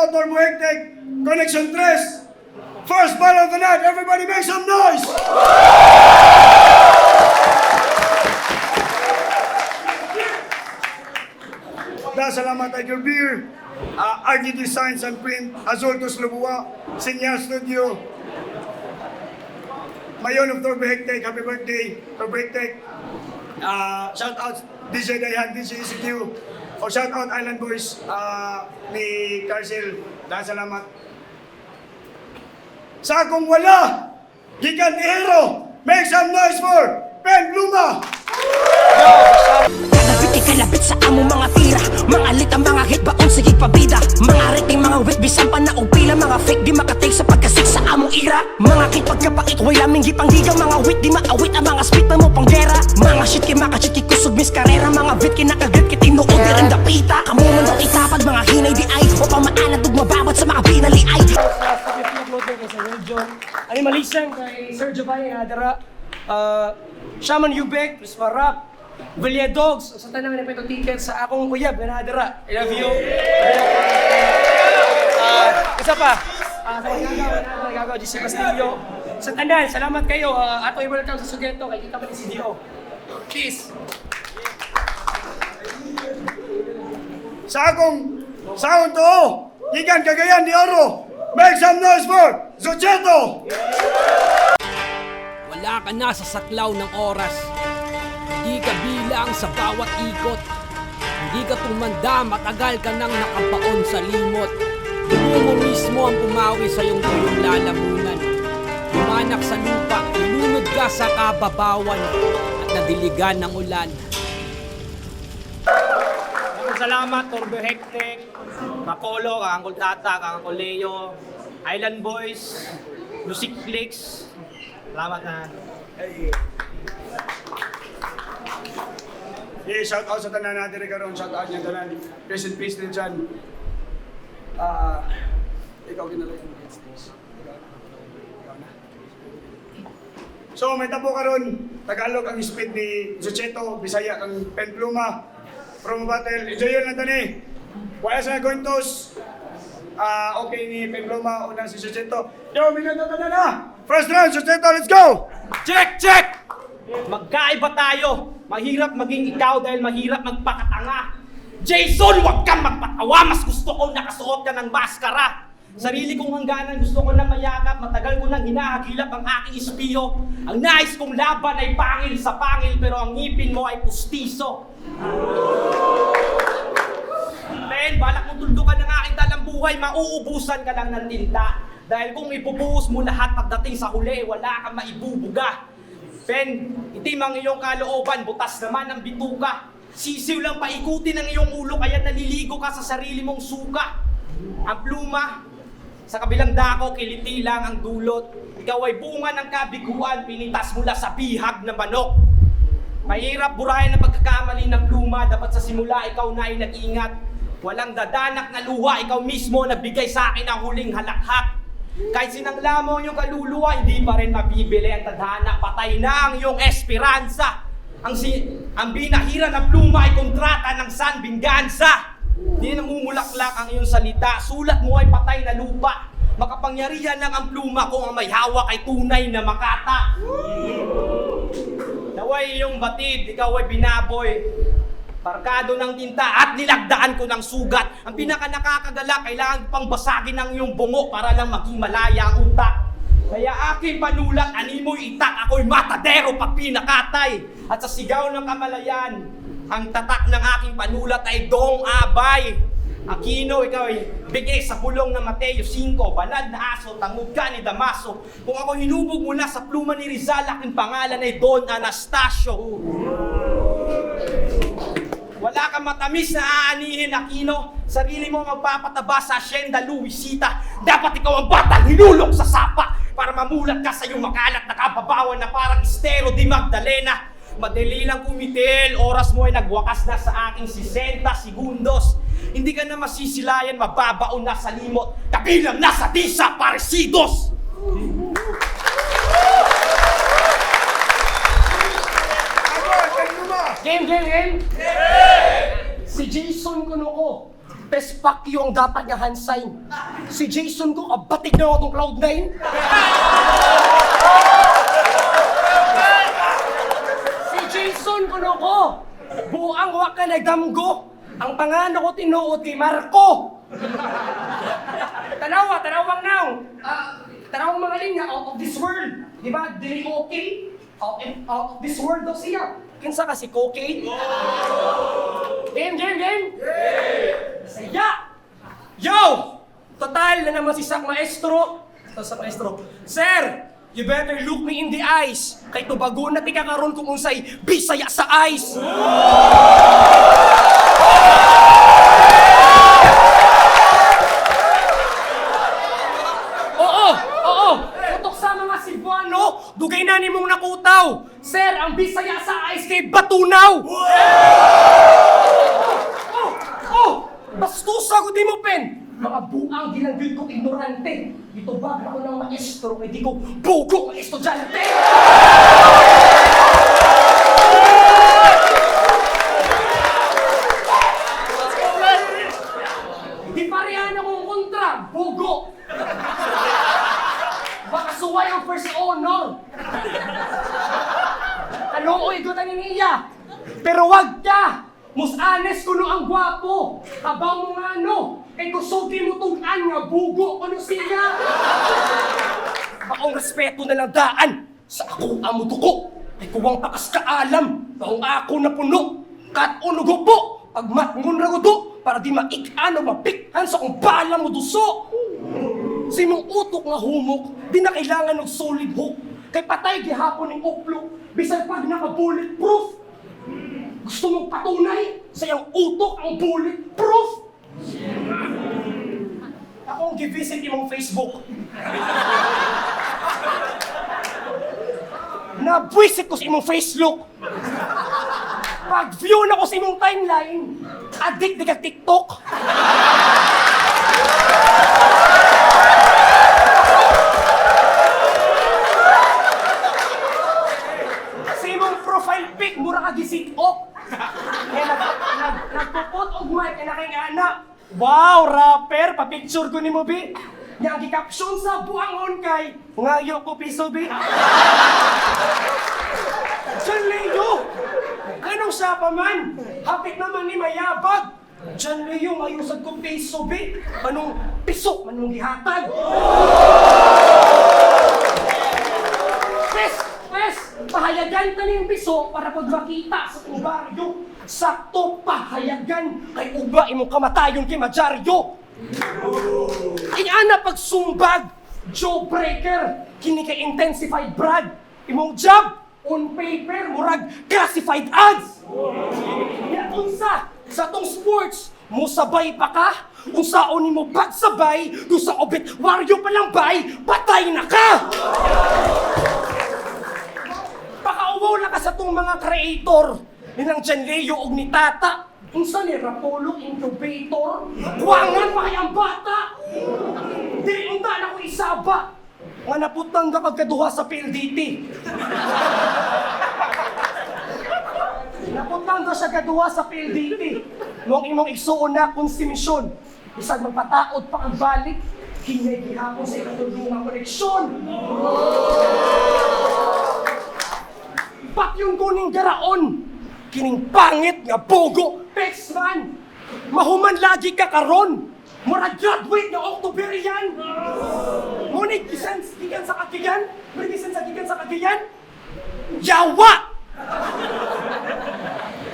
out Turbo Hectic, Connection 3. First battle of the night, everybody make some noise! Salamat Tiger Beer, RG Designs and Print, Azultos Lubua, Sinya Studio, Mayon of Turbo Hectic, happy birthday, Turbo Hectic. Shout out DJ Dayan, DJ ECQ, o shout out Island Boys ni Carcel, dahil salamat. Sa akong wala, gikan hero, make some noise for Ben Bluma! Kalabit sa among mga tira, mga litang mga hit baon sige pabida, mga rating mga wit bisan pa na og pila, mga fake di makatake sa pagkasik sa among ira, mga kit pagkapait way laming gipanggiga, mga wit di maawit ang mga spit na mo panggera, mga shit kay makachit kay kusog mis karera, mga vid kinakagat kit tinuod di rin dapita, kamo man daw itapad mga hinay di ay o pamaanad ug mababat sa mga pinali ay. Animalisang kay Sir Jabay Adara, Shaman Ubek, Chris Marap, Villia Dogs, sa tanang na pito ticket sa akong uyab na Adara. I love you. Isa pa, sa nagagawa, GC Castillo. Sa tanan, salamat kayo. Ato i-welcome sa Sugeto, kay kita pa ni CDO. Peace. Sa akong to, gikan Cagayan de Oro, make some noise for Zucheto! Wala ka na sa saklaw ng oras. Hindi ka bilang sa bawat ikot. Hindi ka tumanda, matagal ka nang nakabaon sa limot. Mo mismo ang pumawi sa iyong tuyong lalamunan. Umanak sa lupa, ilunod ka sa kababawan at nadiligan ng ulan. Salamat, Turbo Hectic, Makolo, Kakangkol Tata, Kakangkol Leo, Island Boys, Music Flix. Salamat na. Yeah, shout out sa tanan natin rin karon, shout out niya tanan. Rest in peace din dyan. Ikaw ginalay yung stage. Ikaw na. So, may tapo karon, Tagalog ang speed ni Zucheto, Bisaya ang Pen Pluma. From battle, enjoy yun lang tani. Wala sa Gointos. Okay ni Pen Pluma, unang si Zucheto. Yo, minuto na! First round, Zucheto, let's go! Check! Check! Magkaiba tayo. Mahirap maging ikaw dahil mahirap magpakatanga. Jason, huwag kang magpatawa. Mas gusto ko nakasuot ka ng maskara. Sarili kong hangganan, gusto ko na mayakap. Matagal ko nang hinahagilap ang aking ispiyo. Ang nais kong laban ay pangil sa pangil, pero ang ngipin mo ay pustiso. Men, balak mong tuldukan ng aking dalang buhay, mauubusan ka lang ng tinta. Dahil kung ipubuhos mo lahat pagdating sa huli, wala kang maibubuga. Ben, itim ang iyong kalooban, butas naman ang bituka. Sisiw lang paikutin ang iyong ulo, kaya naliligo ka sa sarili mong suka. Ang pluma, sa kabilang dako, kiliti lang ang dulot. Ikaw ay bunga ng kabiguan, pinitas mula sa bihag na manok. Mahirap burahin ang pagkakamali ng pluma, dapat sa simula ikaw na ay nag-ingat. Walang dadanak na luha, ikaw mismo nagbigay sa akin ang huling halakhak. Kahit sinangla mo ang iyong kaluluwa, hindi pa rin mabibili ang tadhana. Patay na ang iyong esperanza. Ang binahira ng pluma ay kontrata ng San Binganza. Di namumulaklak ang iyong salita. Sulat mo ay patay na lupa. Makapangyarihan lang ang pluma kung ang may hawak ay tunay na makata. Naway iyong batid, ikaw ay binaboy. Barkado ng tinta at nilagdaan ko ng sugat. Ang pinaka nakakagala, kailangan pang basagin ang iyong bungo para lang maging malaya ang utak. Kaya aking panulat, animoy itak, ako'y matadero pag pinakatay. At sa sigaw ng kamalayan, ang tatak ng aking panulat ay Dong Abay. Aquino, ikaw ay bigay sa bulong ng Mateo 5, banal na aso, tangod ka ni Damaso. Kung ako hinubog mula sa pluma ni Rizal, aking pangalan ay Don Anastasio. Wala kang matamis na aanihin, Aquino. Sarili mo magpapataba sa Hacienda Luisita. Dapat ikaw ang batang hinulok sa sapa para mamulat ka sa iyong makalat na kababawan na parang Estero di Magdalena. Madali lang kumitil, oras mo ay nagwakas na sa aking 60 segundos. Hindi ka na masisilayan, mababaon na sa limot. Kabilang na sa tisa, paresidos! Pen Pluma! Game! Si Jason Kunuko. Best fuck you ang dapat nga hand sign. Si Jason ko, kabatig na ako itong Cloud9. Si Jason ko, buang wa ka nagdamgo. Ang pangalan ko tinuod kay Marco. Tanawang now. Tanawang mga linya, out of this world. Di ba? Dili ko okay? Out of this world daw siya. Kinsa ka si Cocaine? Game! Saya! Yo! Total na naman si Sak Maestro. Sir, you better look me in the eyes. Kay tubago na tika karon kung unsay Bisaya sa eyes. Oo. Tutok sa mga Cebuano, dugay na nimong nakutaw. Sir, ang Bisaya sa eyes kay Batunaw. Bastusa ko di mo, Pen! Mga buang ginanggit ko ignorante. Ito ba ako ng maestro, kaya di ko bugo ng estudyante! Di parehan akong kontra, bugo! Baka suway ang first honor! Kalooy ko tanin niya! Pero wag ka! Mus honest kuno ang gwapo. Abang mo nga no. Kay kusugi mo tugan nga bugo kuno siya. Akong respeto na lang daan sa akong amo duko. Kay kuwang takas kaalam. Taong ako na puno. Kat unugo po. Pagmatngon ragudo. Para di maikan o mapikhan sa kung bala mo duso. Simong utok nga humok. Di na kailangan ng solid hook. Kay patay gihapon ng uplok. Bisan pag naka-bulletproof. Gusto mong patunay sa iyang utok ang bulletproof? Akong givisit imong Facebook. Nabwisit ko sa imong Facebook. Pag-view na ko sa imong timeline, addict di kag TikTok. Sa imong profile pic, mura ka gisit-ok. Kaya nagpupot og mic kaya kay anak. Wow, rapper, pa-picture ko ni mo, bi. Yang gi-caption sa buangon kay ngayo ko piso, bi. Diyan Leo, anong siya pa man? Hapit naman ni mayabag. Diyan Leo, mayusag ko piso, bi. Anong piso, anong gihatag? Pahayagan ka ng piso para pag makita sa kong baryo. Sakto pahayagan kay uba imong kamatayon kay Majaryo. Iana pagsumbag, jawbreaker, kini kay intensified brag. Imong job, on paper, murag classified ads. Yan unsa, sa tong sports, musabay pa ka? Unsaon nimo pagsabay, do sa obit waryo pa lang bay, patay na ka! Pakauwaw na ka sa tong mga creator, nilang Jan Leo og ni Tata. Unsa ni Rapolo Incubator? Kuwangan pa kay ang bata! Di unta na ko isaba! Nga naputang ka pagkaduha sa PLDT. Naputang ka sa kaduha sa PLDT. Nung imong igsuon na konsumisyon. Isang magpataod pa ang balik, hinay gihapon sa ikatulungang koneksyon. Ba't yung kuning garaon? Kining pangit nga bogo, pex man! Mahuman lagi ka karon! Mura graduate na Octoberian! Ngunit gikan sa kagigan? Gikan sa gikan sa kagigan? Yawa!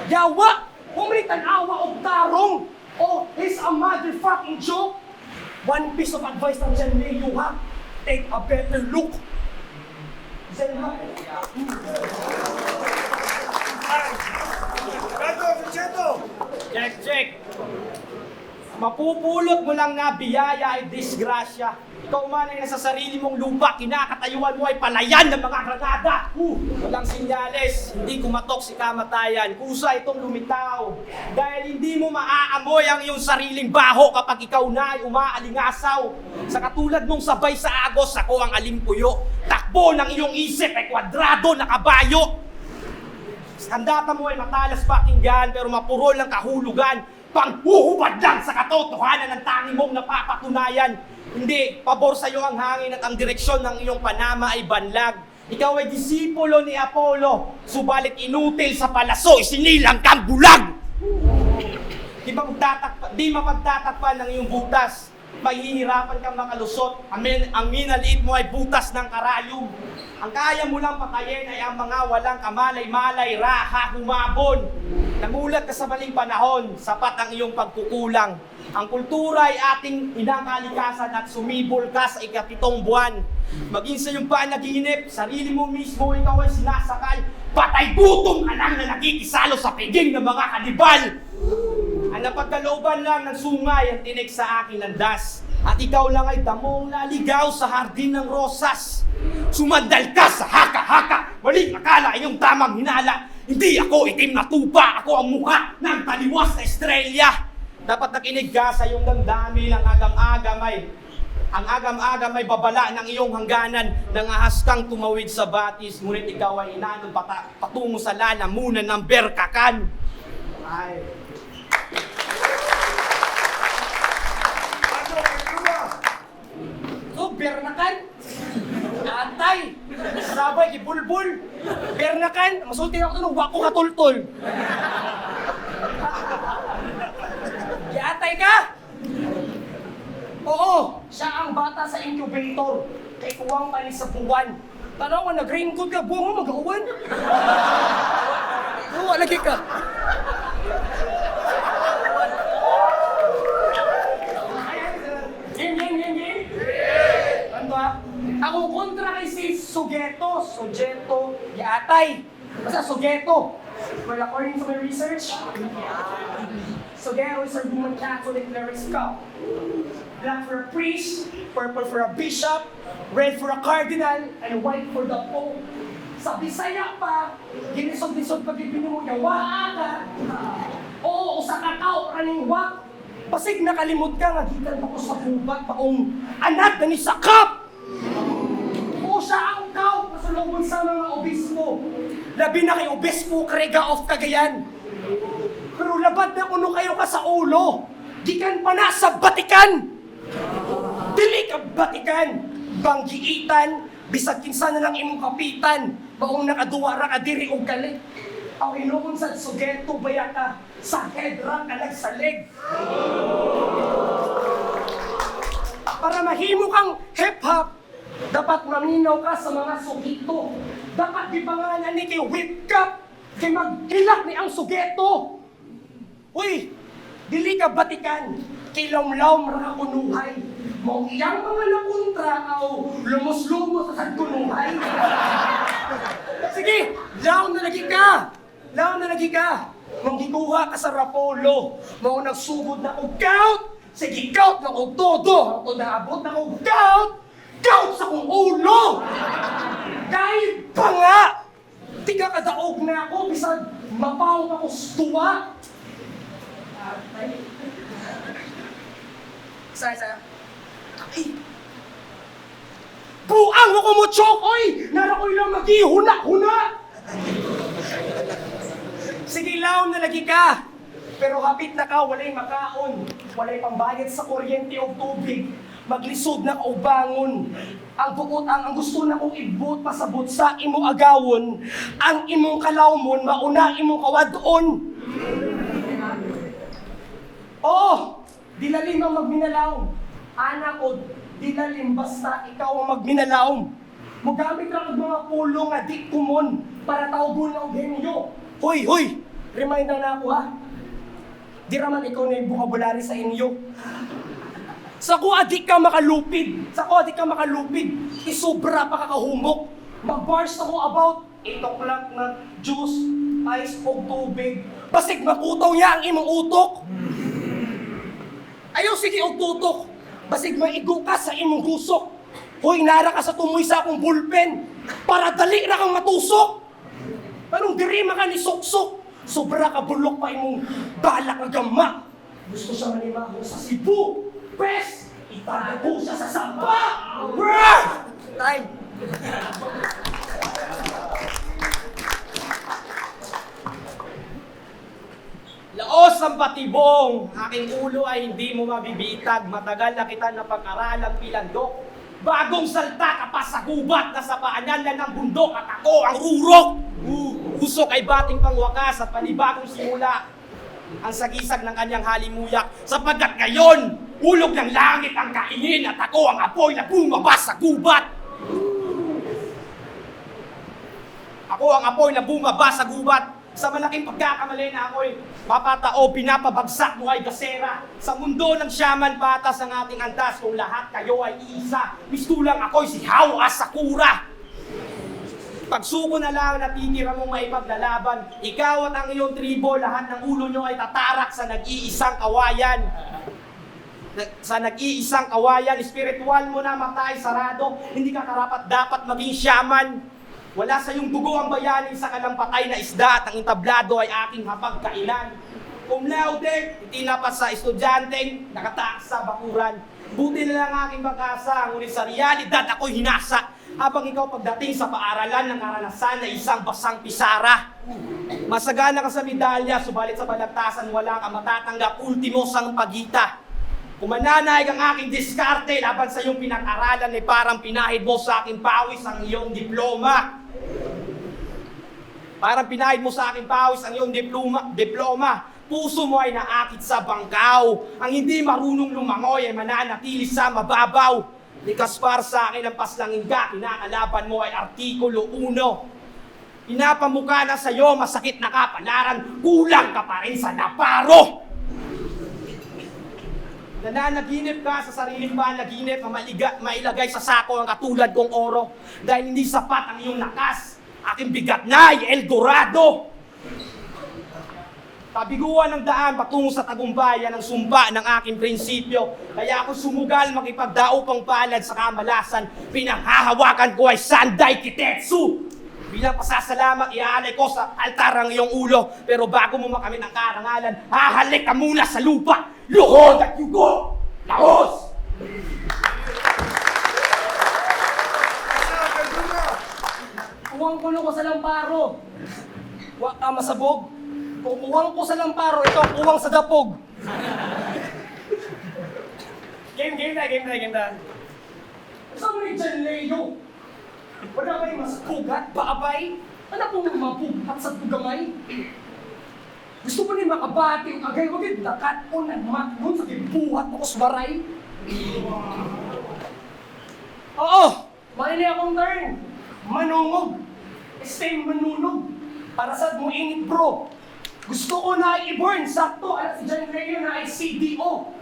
Yawa! Humri tanawa og tarong! Oh, it's a motherfucking joke! One piece of advice ng Jan Leo, ha? Take a better look! Jan ha? Check! Mapupulot mo lang na biyaya ay disgrasya. Ikaw man ay nasa sarili mong lupa, kinakatayuan mo ay palayan ng mga granada. Walang sinyales, hindi kumatok si kamatayan, kusa itong lumitaw. Dahil hindi mo maaamoy ang iyong sariling baho kapag ikaw na ay umaalingasaw. Sa katulad mong sabay sa agos, ako ang alimpuyo. Takbo ng iyong isip ay kwadrado na kabayo. Handata mo ay matalas pakinggan pero mapurol ang kahulugan. panghuhubad lang sa katotohanan ng tangi mong napapatunayan. Hindi, pabor sa iyo ang hangin at ang direksyon ng iyong panama ay banlag. Ikaw ay disipulo ni Apollo, subalit inutil sa palaso, isinilang kang bulag! Di mapagtatakpan ng iyong butas. Mahihirapan kang makalusot. Ang minaliit mo ay butas ng karayom. Ang kaya mo lang pakayin ay ang mga walang kamalay-malay, raha, humabon. Namulat ka sa maling panahon, sapat ang iyong pagkukulang. Ang kultura ay ating inakalikasan at sumibol ka sa ikapitong buwan. Maging sa iyong panaginip, sarili mo mismo ikaw ay sinasakal. Patay gutom ka lang na nakikisalo sa piging ng mga kanibal. Ang napagkalooban lang ng sungay ang tinig sa aking landas. At ikaw lang ay damong naligaw sa hardin ng rosas. Sumandal ka sa haka-haka. Maling akala iyong tamang hinala. Hindi ako itim na tupa. Ako ang mukha ng taliwas na estrelya. Dapat nakinig ka sa iyong damdamin ang agam-agam ay babala ng iyong hangganan. Nangahas kang tumawid sa batis. Ngunit ikaw ay inanong patungo sa lalamunan ng berkakan. Ay... Bernakan, atay, sabay, kibulbul, bernakan, masulti ako ito, wako katultol. Atay ka? Oo, siya ang bata sa incubator, kay kuwang pa sa buwan. Tanaw ka, nag-raincoat ka, buwan mo mag-uwan. Oo, lagi ka. Ako kontra kay si Sugeto, Yatay. Basta Sugeto. Well, according to my research, Sugeto is a Roman Catholic clerical. Black for a priest, purple for a bishop, red for a cardinal, and white for the pope. Sa Bisaya pa, ginisod-lisod pag ipinimo niya, waa ka. Oo, sa kakao, kaning wak. Pasig nakalimot ka, nagitan ako sa bubat, paong anak na ni Sakap. O siya ang tao pasalubon sa mga obispo. Labi na kay Obispo Krega of Cagayan. Pero labad na kuno kayo ka sa ulo. Gikan pa na sa Batikan. Dili ka Batikan. Banggiitan, bisag kinsa na lang imong kapitan. Baong nakaduwara ka diri og galit. Aw inuon sa Sugeto bayaka sa hedra ka nagsalig. Para mahimo kang hip-hop, dapat maminaw ka sa mga sugito. Dapat di pangalan ni kay whip cup, kay magkilak ni ang sugeto. Uy, dili ka Batikan, kay lawm-lawm ra ka kunuhay. Mao iyang mga nakontra aw lumos-lumos sa kunuhay. Sige, law na lagi ka. Law na lagi ka. Mong gikuha ka sa Rapolo, mao nagsugod na og gout. Sige, gout na og todo. Ako naabot na og gout. Gout sa kong ulo! Dahil pa nga! Tiga kadaog na ako, bisag mapawag ako sa tuwa. Saya. Ay! Buang mo ko mo, Chokoy! Nara ko'y lang mag-ihuna-huna! Sige, laon na lagi ka! Pero hapit na ka, walay makaon. Walay pambayad sa kuryente o tubig. Maglisod na ka o bangon. Ang bukod ang gusto na kong ibut pasabot sa imo agawon. Ang imong kalawmon, mauna imong kawadon. Oh, dilalim ang magminalaw. Anak ko, dilalim basta ikaw ang magminalaw. Mugamit lang ang mga pulong nga di kumon para taubon ng genyo. Hoy! Reminder na ako ha. Di raman ikaw na yung vocabulary sa inyo. Sa ko adik ka makalupid. Isobra pa kakahumok. Mag-bars ako about 8 o'clock na juice, ice o tubig. Basig makutaw niya ang imong utok. Ayaw sige og tutok. Basig maigo ka sa imong gusok. Hoy, nara ka sa tumoy sa akong bullpen. Para dali na kang matusok. Anong dirima ka ni Soksok? Sobra ka bulok pa imong balak na gama. Gusto siya manimaho sa Cebu. Pes! Itago siya sa Samba! Brah! Time! Laos Diyos ang patibong, aking ulo ay hindi mo mabibitag. Matagal na kita napag-aralang pilandok. Bagong salta ka pa sa gubat na sa paanan ng bundok at ako ang urok. Usok ay bating pangwakas at panibagong simula. Ang sagisag ng kanyang halimuyak, sapagkat ngayon, ulog ng langit ang kaingin at ako ang apoy na bumabas sa gubat. Ako ang apoy na bumabas sa gubat. Sa malaking pagkakamali na ako'y papatao, pinapabagsak mo ay gasera. Sa mundo ng Shaman patas ang ating antas, kung lahat kayo ay iisa. Mistulang ako'y si Hawa Sakura. Pagsuko na lang natitira mong maipaglalaban, ikaw at ang iyong tribo, lahat ng ulo nyo ay tatarak sa nag-iisang kawayan. Sa nag-iisang kawayan, spiritual mo na matay sarado, hindi ka karapat dapat maging shaman. Wala sa iyong dugo ang bayani sa kalampatay na isda at ang entablado ay aking hapagkailan. Cum laude, itinapat sa estudyanteng nakataas sa bakuran. Buti na lang aking pag-asa, ngunit sa realidad ako'y hinasa. Habang ikaw pagdating sa paaralan ng karanasan na isang basang pisara. Masagana ka sa medalya, subalit sa balagtasan wala ka matatanggap, ultimo sang pagita. Kumananay ang aking diskarte laban sa iyong pinag-aralan ay parang pinahid mo sa aking pawis ang iyong diploma. Parang pinahid mo sa aking pawis ang iyong diploma. Puso mo ay naakit sa bangkaw. Ang hindi marunong lumangoy ay mananatili sa mababaw. Likas para sa akin ang paslangin ka, kinakalaban mo ay Artikulo 1. Pinapamukha na sa'yo, masakit na kapalaran, kulang ka pa rin sa naparo. Nananaginip ka sa sariling panaginip na mailagay sa sako ang katulad kong oro. Dahil hindi sapat ang iyong lakas, aking bigat na ay Eldorado. Pabiguan ng daan patungo sa tagumpayan ng sumpa ng aking prinsipyo. Kaya ako sumugal makipagdaupang palad sa kamalasan. Pinanghahawakan ko ay Sandai Kitetsu. Bilang pasasalamat, iaalay ko sa altar ang iyong ulo. Pero bago mo makamit ang karangalan, hahalik ka muna sa lupa. Luhod at yugo! Laos! Kuwang kulo ko sa lamparo. Wa ka masabog. Kung kuwang ko sa lamparo, ito ang kuwang sa dapog. Game na. Saan mo ni John Leo? Wala kayo mas pugat, paabay? Ano pong mapugat sa pugamay? Gusto mo rin makabati ang agay, wag yung dakat o nagmatgun sa kibuhat mo kusbaray? Oo! Maili akong turn. Manungog. Stay manunog. Para sa mo init bro. Gusto ko na i-burn. Sakto at si John Leo na ay CDO.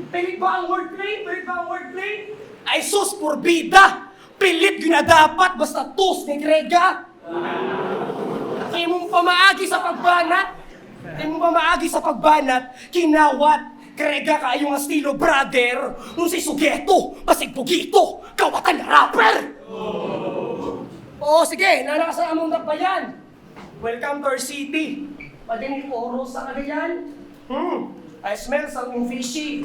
Pilit ba ang wordplay? Ay sus, porbida! Pilit yun na dapat, basta tus ni Grega! Kaya mong pamaagi sa pagbanat, kinawat, Grega kayo nga estilo brother, nung si Sugeto, basig pugito, kawatan na rapper! Oo, sige, nalakas ang among dakbayan. Welcome to our city. Padinig oros sa kagayan. I smell something fishy.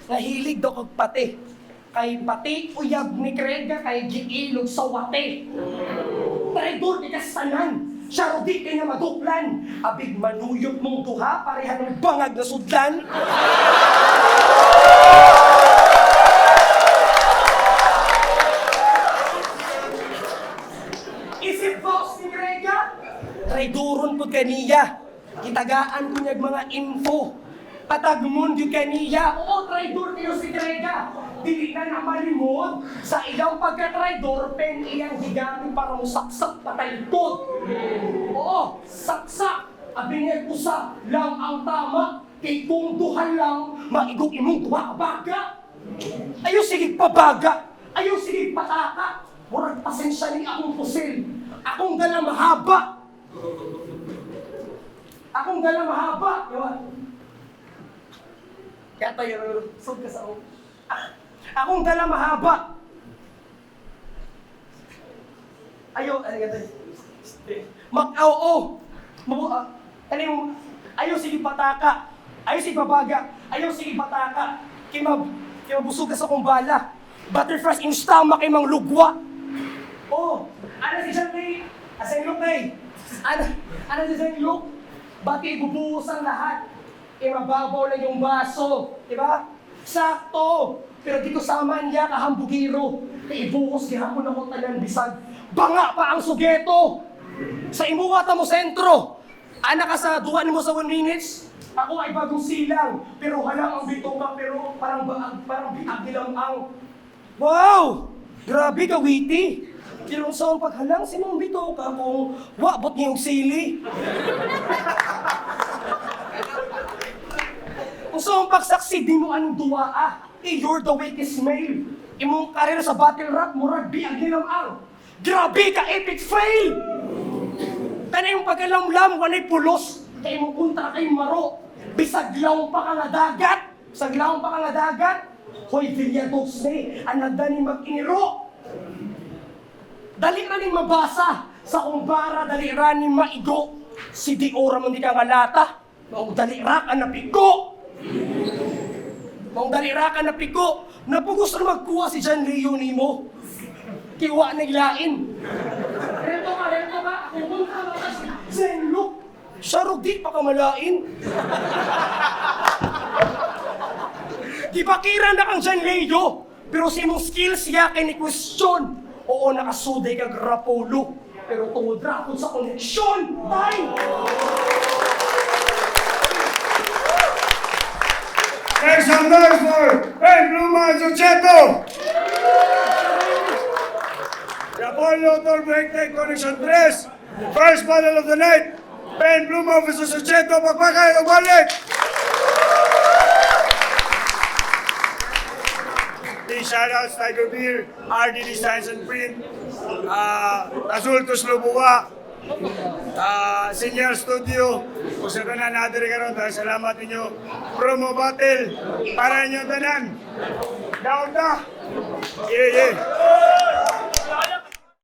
Nahilig daw kag pati. Kay pati uyab ni Krega kay giilog sa wate. Traidor di kasanan. Siya di kay nga maduklan. Abig manuyot mong duha pareha ng bangag na sudlan. Isip boss ni Krega. Traidoron po kaniya. Kitagaan ko niyag mga info. Patagmon di kaniya. Oo, traidor niyo si Krega. Dili na namalimod. Sa ilang pagka-traidor, pen iyang higamit para mo saksak pataytot. Oo, saksak. Abingay usa lang ang tama. Kay kung duhan lang, maigong imong duha baga. Ayaw sige pabaga. Ayaw sige pataka. Murag pasensya ni akong pusil. Akong dala mahaba. Akong dala mahaba. Kaya tayo, sud ka sa ako. Akong dala mahaba. Ayaw, ano nga tayo? Mag-aw-o. Ano yung, ayaw sige pataka. Ayaw sige babaga. Ayaw sige pataka. Kimabusog ka sa kong bala. Butterflies in stomach ay mang lugwa. Oh, ano si John Lee? Asan yung Ano si John Luke? Bati ibubuhos ang lahat. Mababaw lang yung baso. Diba? Sakto. Pero di ko sama niya kahambugiro. Ibuhos gihapon ako tanan bisag. Banga pa ang sugeto. Sa imuwata mo sentro. Anak ka sa duwan mo sa 1 minutes. Ako ay bagong silang. Pero halang ang bitong ka. Pero parang biag nilang ang. Wow! Grabe ka, witty. Pero sa akong paghalang, sinong bito ka kung wabot niyong sili? Kung sa akong pagsaksid, di mo anong duwaa. You're the weakest male. Imong karir sa battle rap, murag biag nilang ang. Grabe ka, epic fail! Tanay yung pagkalamlam, wanay pulos. Kaya imong kontra kay maro. Bisaglaw pa ka nga dagat. Bisaglaw pa ka nga dagat. Hoy, Villados ne, ang nagdani mag-iniro. Dali ra ning mabasa sa kumbara, dali ra ning maigo. Si Diora man di ka ngalata. Maong dali ra ka napigo. Maong dali ra ka napigo. Napugos na magkuha si John Leo nimo. Kiwa naglain. Reto ka. Ako punta ka kasi Zenlo. Sarog di pa kamalain. Di ba kira na kang John Leo? Pero si mong skills yakin ni question. Oo, nakasuday kag rapolo. Pero tungod ra ako sa koneksyon. Time! Make some noise for Ben Pluma and Sucheto! The Apollo Turbo Hectic Connection 3. First battle of the night. Ben Pluma versus Sucheto. Pagpakay ang balik! Big shoutouts, Tiger Beer, RD Designs and Print, Azultos Lubua, Senior Studio, kung sa tanan natin rin karon, dahil salamat ninyo. Promo battle, para inyo tanan. Down na! Yeah!